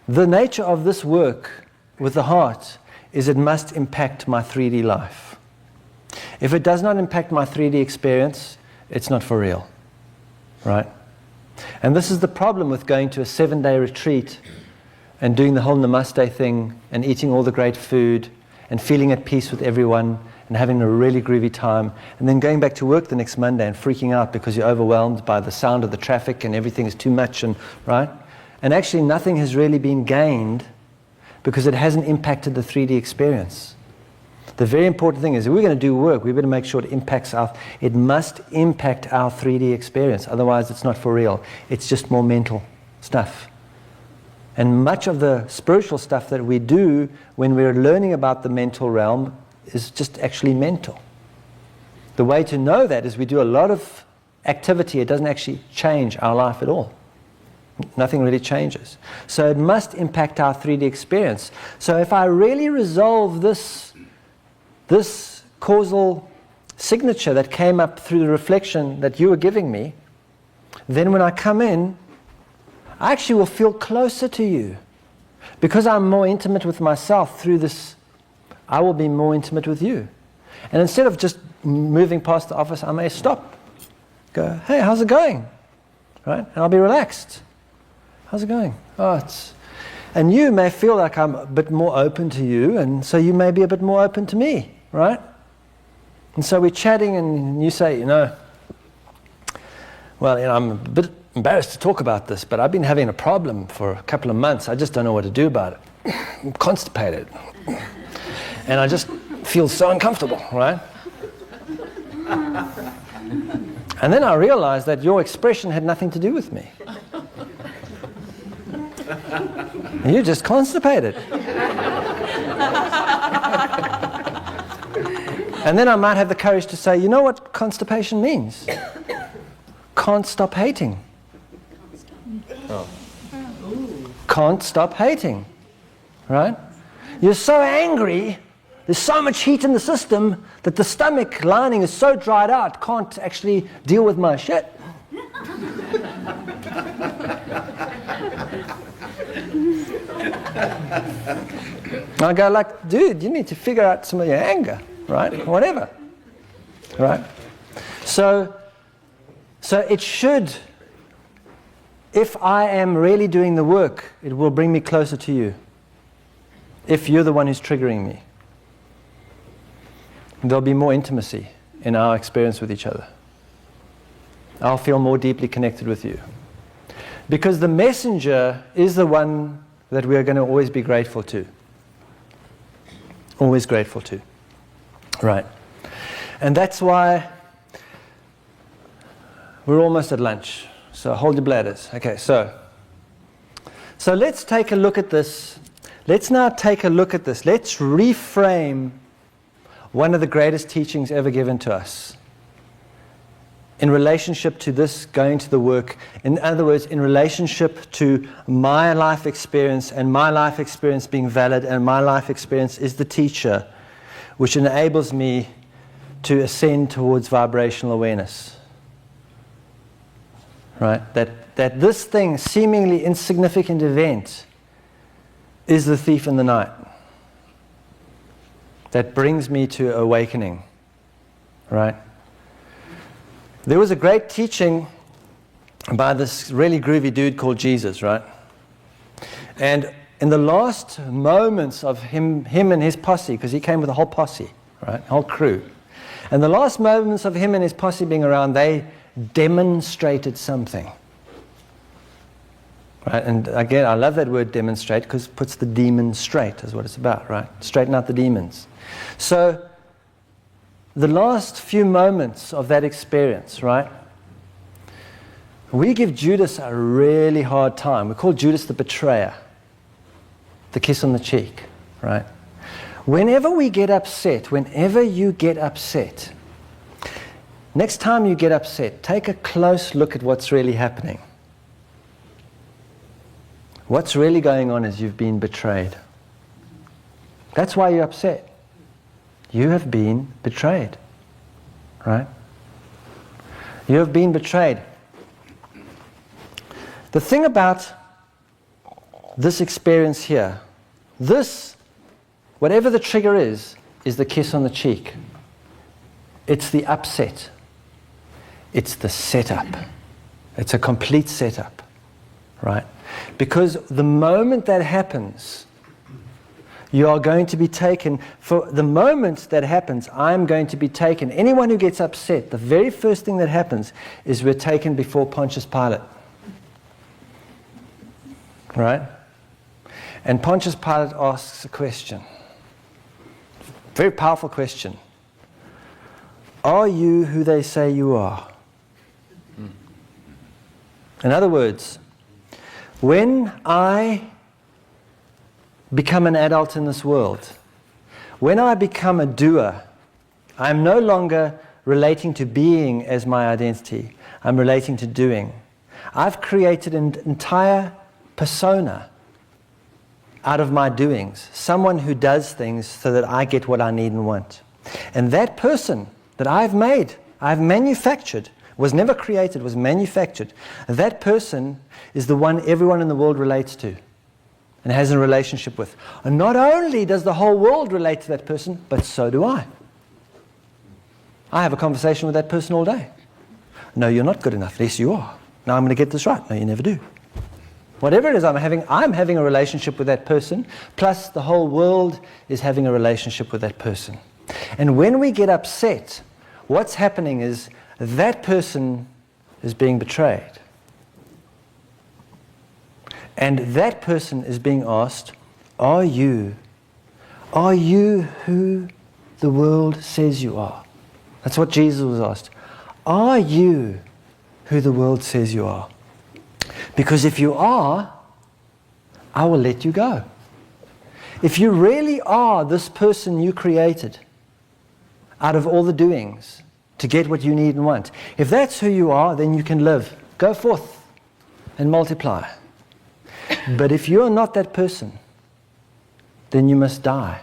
The nature of this work with the heart is it must impact my 3D life. If it does not impact my 3D experience, it's not for real. Right? And this is the problem with going to a 7-day retreat and doing the whole namaste thing, and eating all the great food, and feeling at peace with everyone, and having a really groovy time, and then going back to work the next Monday and freaking out because you're overwhelmed by the sound of the traffic and everything is too much, and right? And actually nothing has really been gained, because it hasn't impacted the 3D experience. The very important thing is, if we're going to do work, we better make sure it must impact our 3D experience. Otherwise it's not for real. It's just more mental stuff. And much of the spiritual stuff that we do when we're learning about the mental realm is just actually mental. The way to know that is we do a lot of activity. It doesn't actually change our life at all. Nothing really changes. So it must impact our 3D experience. So if I really resolve this causal signature that came up through the reflection that you were giving me, then when I come in, I actually will feel closer to you. Because I'm more intimate with myself through this, I will be more intimate with you. And instead of just moving past the office, I may stop. Go, hey, how's it going? Right? And I'll be relaxed. How's it going? And you may feel like I'm a bit more open to you, and so you may be a bit more open to me, right? And so we're chatting, and you say, I'm a bit embarrassed to talk about this, but I've been having a problem for a couple of months. I just don't know what to do about it. I'm constipated. And I just feel so uncomfortable, right? And then I realized that your expression had nothing to do with me. You're just constipated. And then I might have the courage to say, you know what constipation means? Can't stop hating. Can't stop hating. Right? You're so angry, there's so much heat in the system that the stomach lining is so dried out, can't actually deal with my shit. I go like, dude, you need to figure out some of your anger, right? Whatever. Right? So it should, if I am really doing the work, it will bring me closer to you. If you're the one who's triggering me. There'll be more intimacy in our experience with each other. I'll feel more deeply connected with you. Because the messenger is the one that we are going to always be grateful to. Always grateful to. Right. And that's why we're almost at lunch. So hold your bladders. Okay, so let's take a look at this. Let's now take a look at this. Let's reframe one of the greatest teachings ever given to us in relationship to this going to the work. In other words, in relationship to my life experience and my life experience being valid, and my life experience is the teacher which enables me to ascend towards vibrational awareness. Right? That this thing, seemingly insignificant event, is the thief in the night that brings me to awakening. Right? There was a great teaching by this really groovy dude called Jesus, right? And in the last moments of him and his posse, because he came with a whole posse, right? A whole crew. And the last moments of him and his posse being around, they demonstrated something. Right? And again, I love that word demonstrate because it puts the demon straight, is what it's about, right? Straighten out the demons. So, the last few moments of that experience, right? We give Judas a really hard time. We call Judas the betrayer, the kiss on the cheek, right? Whenever we get upset, whenever you get upset, next time you get upset, take a close look at what's really happening. What's really going on is you've been betrayed. That's why you're upset. You have been betrayed, right? You have been betrayed. The thing about this experience here, this, whatever the trigger is the kiss on the cheek. It's the upset. It's the setup. It's a complete setup, right? Because the moment that happens, you are going to be taken, for the moment that happens, I'm going to be taken. Anyone who gets upset, the very first thing that happens is we're taken before Pontius Pilate. Right? And Pontius Pilate asks a question. Very powerful question. Are you who they say you are? In other words, when I become an adult in this world, when I become a doer, I'm no longer relating to being as my identity. I'm relating to doing. I've created an entire persona out of my doings. Someone who does things so that I get what I need and want. And that person that I've made, I've manufactured, was never created, was manufactured. That person is the one everyone in the world relates to and has a relationship with. And not only does the whole world relate to that person, but so do I. I have a conversation with that person all day. No, you're not good enough. Yes, you are. Now I'm going to get this right. No, you never do. Whatever it is I'm having a relationship with that person, plus the whole world is having a relationship with that person. And when we get upset, what's happening is that person is being betrayed. And that person is being asked, are you who the world says you are? That's what Jesus was asked. Are you who the world says you are? Because if you are, I will let you go. If you really are this person you created out of all the doings to get what you need and want, if that's who you are, then you can live. Go forth and multiply. But if you're not that person, then you must die.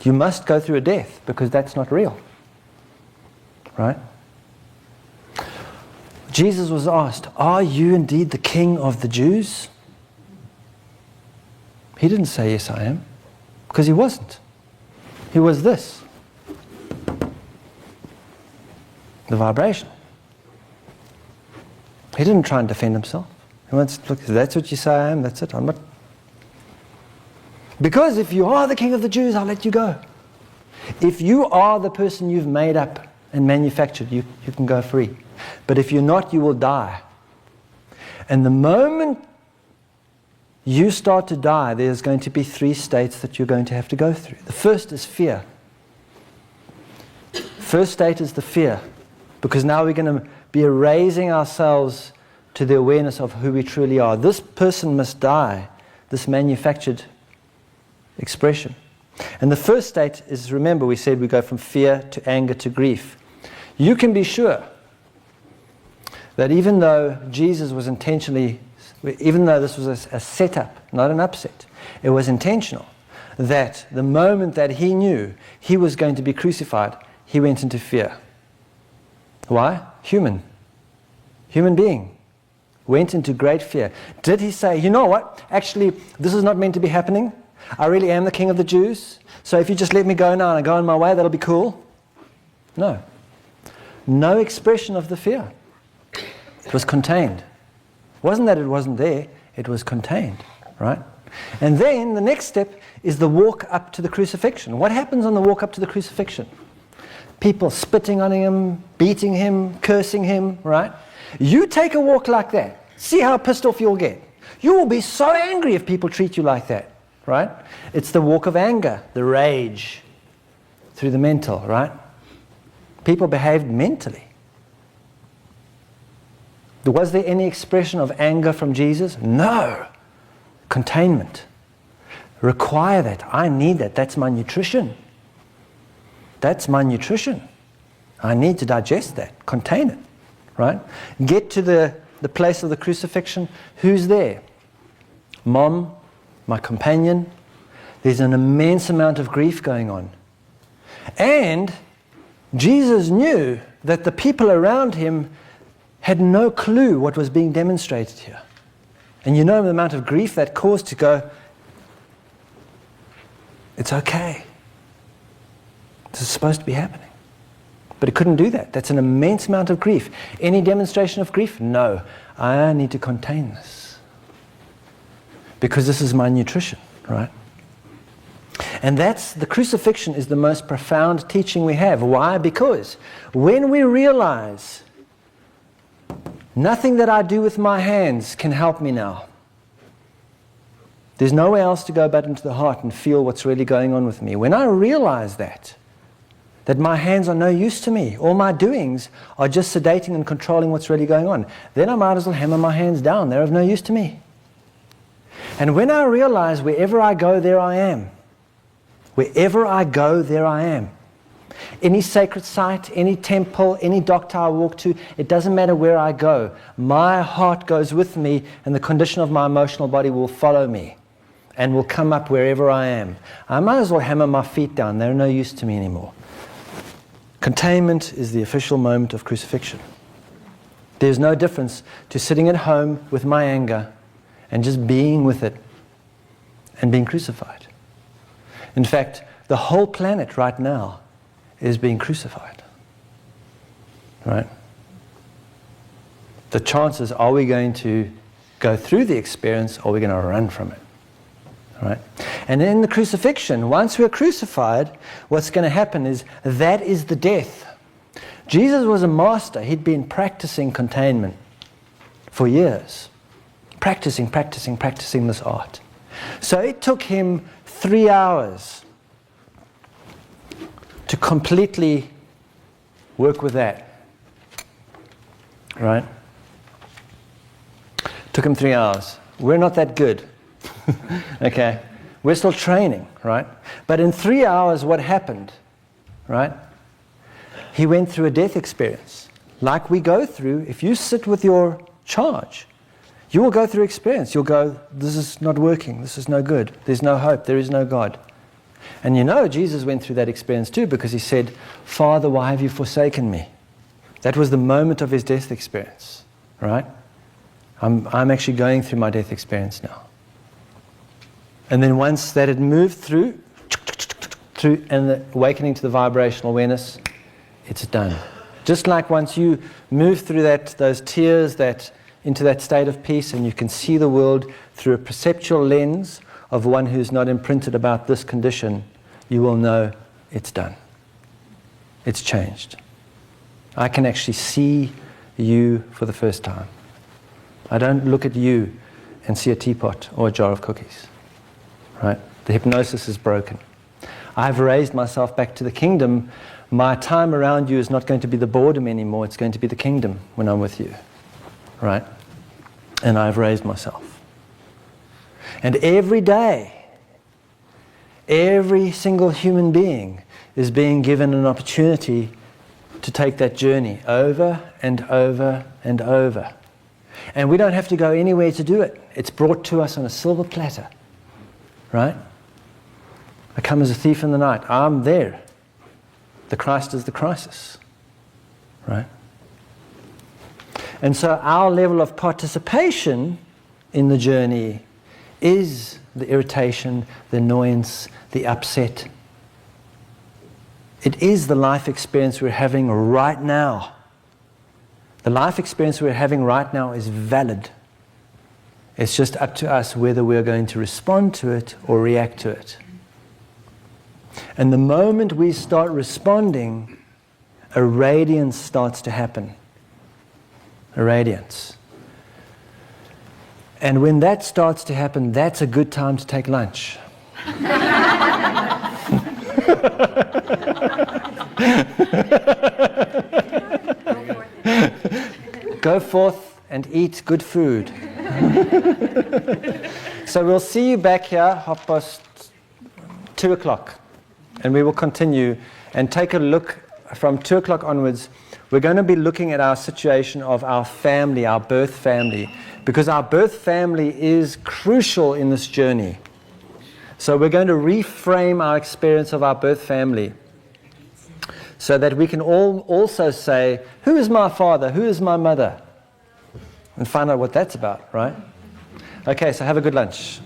You must go through a death because that's not real. Right? Jesus was asked, are you indeed the King of the Jews? He didn't say, yes, I am, because he wasn't. He was this. The vibration. He didn't try and defend himself. He went, look, if that's what you say I am, that's it. I'm not. Because if you are the King of the Jews, I'll let you go. If you are the person you've made up and manufactured, you can go free. But if you're not, you will die. And the moment you start to die, there's going to be 3 states that you're going to have to go through. The first is fear. First state is the fear, because now we're going to be raising ourselves to the awareness of who we truly are. This person must die, this manufactured expression. And the first state is, remember, we said we go from fear to anger to grief. You can be sure that even though Jesus was intentionally, even though this was a setup, not an upset, it was intentional, that the moment that he knew he was going to be crucified, he went into fear. Why? Human being. Went into great fear. Did he say, you know what, actually, this is not meant to be happening. I really am the king of the Jews, so if you just let me go now and I go on my way, that'll be cool? No. No expression of the fear. It was contained. It wasn't that it wasn't there, it was contained, right? And then the next step is the walk up to the crucifixion. What happens on the walk up to the crucifixion? People spitting on him, beating him, cursing him, right? You take a walk like that, see how pissed off you'll get. You will be so angry if people treat you like that, right? It's the walk of anger, the rage through the mental, right? People behaved mentally. Was there any expression of anger from Jesus? No. Containment. Require that. I need that. That's my nutrition. That's my nutrition. I need to digest that. Contain it. Right? Get to the place of the crucifixion. Who's there? Mom, my companion. There's an immense amount of grief going on. And Jesus knew that the people around him had no clue what was being demonstrated here. And you know the amount of grief that caused to go, it's okay. This is supposed to be happening. But it couldn't do that. That's an immense amount of grief. Any demonstration of grief? No. I need to contain this. Because this is my nutrition, right? And the crucifixion is the most profound teaching we have. Why? Because when we realize nothing that I do with my hands can help me now. There's nowhere else to go but into the heart and feel what's really going on with me. When I realize that my hands are no use to me, all my doings are just sedating and controlling what's really going on, then I might as well hammer my hands down. They're of no use to me. And when I realize wherever I go, there I am. Wherever I go, there I am. Any sacred site, any temple, any doctor I walk to, it doesn't matter where I go. My heart goes with me, and the condition of my emotional body will follow me and will come up wherever I am. I might as well hammer my feet down. They're no use to me anymore. Containment is the official moment of crucifixion. There's no difference to sitting at home with my anger and just being with it and being crucified. In fact, the whole planet right now is being crucified. Right? The chances, are we going to go through the experience or are we going to run from it? Right? And in the crucifixion, once we're crucified, what's going to happen is that is the death. Jesus was a master. He'd been practicing containment for years. Practicing this art. So it took him 3 hours to completely work with that. Right? Took him 3 hours. We're not that good. Okay? We're still training, right? But in 3 hours, what happened? Right? He went through a death experience. Like we go through, if you sit with your charge, you will go through experience. You'll go, this is not working. This is no good. There's no hope. There is no God. And you know Jesus went through that experience too, because he said, Father, why have you forsaken me? That was the moment of his death experience, right? I'm actually going through my death experience now. And then once that had moved through and the awakening to the vibrational awareness, it's done. Just like once you move through those tears into that state of peace, and you can see the world through a perceptual lens of one who's not imprinted about this condition, you will know it's done. It's changed. I can actually see you for the first time. I don't look at you and see a teapot or a jar of cookies. Right? The hypnosis is broken. I've raised myself back to the kingdom. My time around you is not going to be the boredom anymore. It's going to be the kingdom when I'm with you. Right? And I've raised myself. And every day, every single human being is being given an opportunity to take that journey over and over and over. And we don't have to go anywhere to do it. It's brought to us on a silver platter. Right? I come as a thief in the night. I'm there. The Christ is the crisis. Right? And so our level of participation in the journey is the irritation, the annoyance, the upset. It is the life experience we're having right now. The life experience we're having right now is valid. It's just up to us whether we're going to respond to it or react to it. And the moment we start responding, a radiance starts to happen. A radiance. And when that starts to happen, that's a good time to take lunch. Go forth and eat good food. So we'll see you back here 2:30, and we will continue and take a look from 2:00 onwards. We're going to be looking at our situation of our family, our birth family, because our birth family is crucial in this journey. So we're going to reframe our experience of our birth family so that we can all also say, who is my father? Who is my mother? And find out what that's about, right? Okay, so have a good lunch.